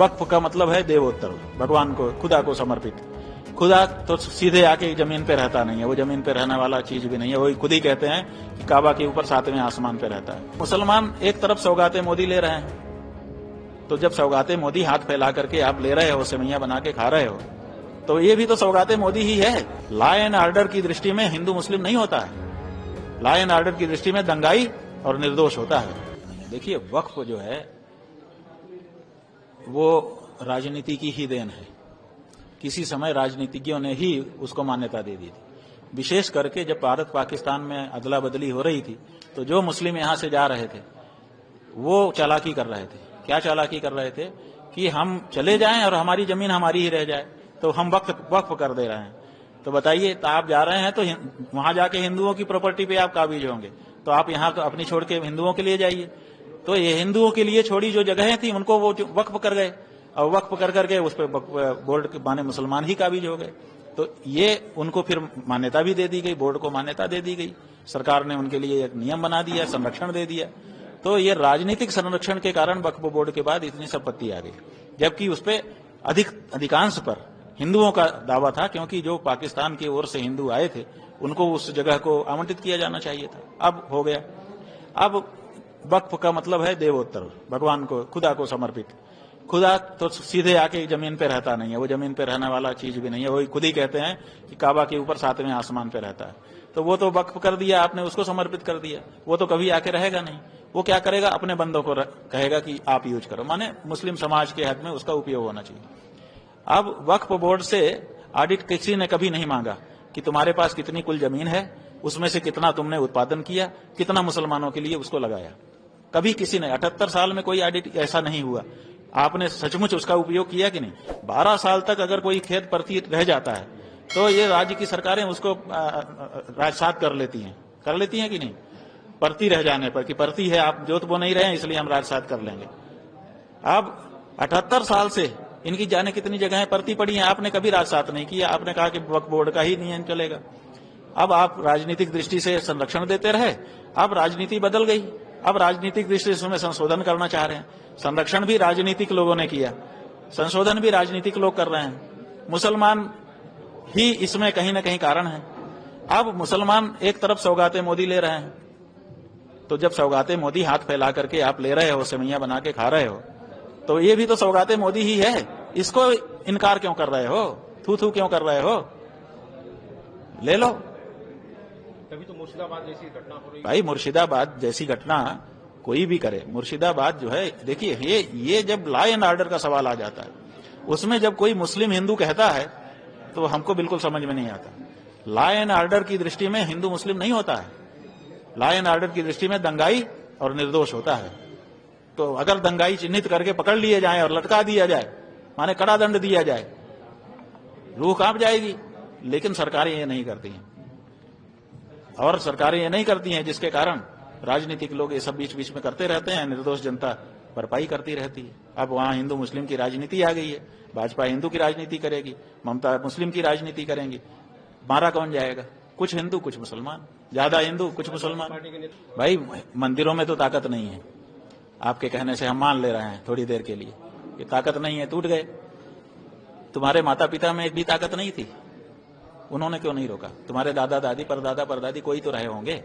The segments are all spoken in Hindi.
वक्फ का मतलब है देवोत्तर, भगवान को, खुदा को समर्पित। खुदा तो सीधे आके जमीन पे रहता नहीं है, वो जमीन पे रहने वाला चीज भी नहीं है। वो खुद ही कहते हैं कि काबा के ऊपर 7वें आसमान पे रहता है। मुसलमान एक तरफ सौगातें मोदी ले रहे हैं, तो जब सौगातें मोदी हाथ फैला करके आप ले रहे हो, सेवैयां बना के खा रहे हो, तो ये भी तो सौगातें मोदी ही है। लॉ एंड ऑर्डर की दृष्टि में हिंदू मुस्लिम नहीं होता है, लॉ एंड ऑर्डर की दृष्टि में दंगाई और निर्दोष होता है। देखिए, वक्फ जो है वो राजनीति की ही देन है। किसी समय राजनीतिज्ञों ने ही उसको मान्यता दे दी थी। विशेष करके जब भारत पाकिस्तान में अदला बदली हो रही थी, तो जो मुस्लिम यहां से जा रहे थे वो चालाकी कर रहे थे। क्या चालाकी कर रहे थे कि हम चले जाएं और हमारी जमीन हमारी ही रह जाए, तो हम वक्फ कर दे रहे हैं। तो बताइए, तो आप जा रहे हैं तो वहां जाके हिंदुओं की प्रॉपर्टी पे आप काबिज होंगे, तो आप यहाँ अपनी छोड़ के हिंदुओं के लिए जाइए। तो ये हिंदुओं के लिए छोड़ी जो जगहें थी उनको वो वक्फ कर गए, और वक्फ कर करके उस पर बोर्ड के माने मुसलमान ही काबिज हो गए। तो ये उनको फिर मान्यता भी दे दी गई, बोर्ड को मान्यता दे दी गई, सरकार ने उनके लिए एक नियम बना दिया, संरक्षण दे दिया। तो ये राजनीतिक संरक्षण के कारण वक्फ बोर्ड के बाद इतनी संपत्ति आ गई, जबकि उस पर अधिकांश पर हिंदुओं का दावा था, क्योंकि जो पाकिस्तान की ओर से हिंदू आए थे उनको उस जगह को आवंटित किया जाना चाहिए था। अब हो गया। अब वक्फ का मतलब है देवोत्तर, भगवान को, खुदा को समर्पित। खुदा तो सीधे आके जमीन पे रहता नहीं है, वो जमीन पे रहने वाला चीज भी नहीं है। वो खुद ही कहते हैं कि काबा के ऊपर 7वें आसमान पे रहता है। तो वो तो वक्फ कर दिया आपने, उसको समर्पित कर दिया, वो तो कभी आके रहेगा नहीं। वो क्या करेगा, अपने बंदों को कहेगा कि आप यूज करो, माने मुस्लिम समाज के हक में उसका उपयोग होना चाहिए। अब वक्फ बोर्ड से ऑडिट किसी ने कभी नहीं मांगा कि तुम्हारे पास कितनी कुल जमीन है, उसमें से कितना तुमने उत्पादन किया, कितना मुसलमानों के लिए उसको लगाया। कभी किसी ने 78 साल में कोई ऑडिट ऐसा नहीं हुआ। आपने सचमुच उसका उपयोग किया कि नहीं? 12 साल तक अगर कोई खेत परती रह जाता है तो ये राज्य की सरकारें उसको राजसात कर लेती हैं कि नहीं? परती रह जाने पर कि परती है, आप जोत बो नहीं रहे हैं इसलिए हम राजसात कर लेंगे। अब 78 साल से इनकी जाने कितनी जगहें परती पड़ी हैं, आपने कभी राजसात नहीं किया। आपने कहा कि वक्फ बोर्ड का ही नियम चलेगा। अब आप राजनीतिक दृष्टि से संरक्षण देते रहे, अब राजनीति बदल गई, अब राजनीतिक दृष्टि से उसमें संशोधन करना चाह रहे हैं। संरक्षण भी राजनीतिक लोगों ने किया, संशोधन भी राजनीतिक लोग कर रहे हैं। मुसलमान ही इसमें कहीं ना कहीं कारण है। अब मुसलमान एक तरफ सौगातें मोदी ले रहे हैं, तो जब सौगातें मोदी हाथ फैला करके आप ले रहे हो, सेवैयां बना के खा रहे हो, तो ये भी तो सौगातें मोदी ही है। इसको इनकार क्यों कर रहे हो, थू थू क्यों कर रहे हो? ले लो। तभी तो मुर्शिदाबाद जैसी घटना हो रही। भाई, मुर्शिदाबाद जैसी घटना कोई भी करे, मुर्शिदाबाद जो है, देखिए ये जब लॉ एंड ऑर्डर का सवाल आ जाता है, उसमें जब कोई मुस्लिम हिंदू कहता है तो हमको बिल्कुल समझ में नहीं आता। लॉ एंड ऑर्डर की दृष्टि में हिंदू मुस्लिम नहीं होता है, लॉ एंड ऑर्डर की दृष्टि में दंगाई और निर्दोष होता है। तो अगर दंगाई चिन्हित करके पकड़ लिए जाए और लटका दिया जाए, माने कड़ा दंड दिया जाए, रूह कांप जाएगी। लेकिन सरकारें ये नहीं करती हैं, और सरकारें ये नहीं करती हैं, जिसके कारण राजनीतिक लोग ये सब बीच बीच में करते रहते हैं, निर्दोष जनता भरपाई करती रहती है। अब वहां हिंदू मुस्लिम की राजनीति आ गई है, भाजपा हिंदू की राजनीति करेगी, ममता मुस्लिम की राजनीति करेंगी। मारा कौन जाएगा? कुछ हिंदू कुछ मुसलमान, ज्यादा हिंदू कुछ मुसलमान। भाई, मंदिरों में तो ताकत नहीं है, आपके कहने से हम मान ले रहे हैं थोड़ी देर के लिए, ये ताकत नहीं है, टूट गए। तुम्हारे माता पिता में भी ताकत नहीं थी, उन्होंने क्यों नहीं रोका? तुम्हारे दादा दादी परदादा परदादी कोई तो रहे होंगे,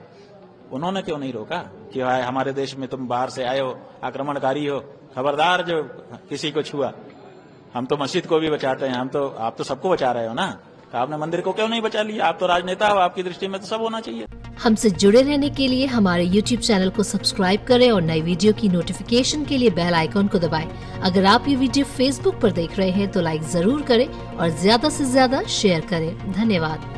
उन्होंने क्यों नहीं रोका कि हमारे देश में तुम बाहर से आए हो, आक्रमणकारी हो, खबरदार जो किसी को छुआ। हम तो मस्जिद को भी बचाते हैं, आप तो सबको बचा रहे हो ना, तो आपने मंदिर को क्यों नहीं बचा लिया? आप तो राजनेता हो, आपकी दृष्टि में तो सब होना चाहिए। हमसे जुड़े रहने के लिए हमारे YouTube चैनल को सब्सक्राइब करें और नई वीडियो की नोटिफिकेशन के लिए बेल आइकॉन को दबाएं। अगर आप ये वीडियो Facebook पर देख रहे हैं तो लाइक जरूर करें और ज्यादा से ज्यादा शेयर करें। धन्यवाद।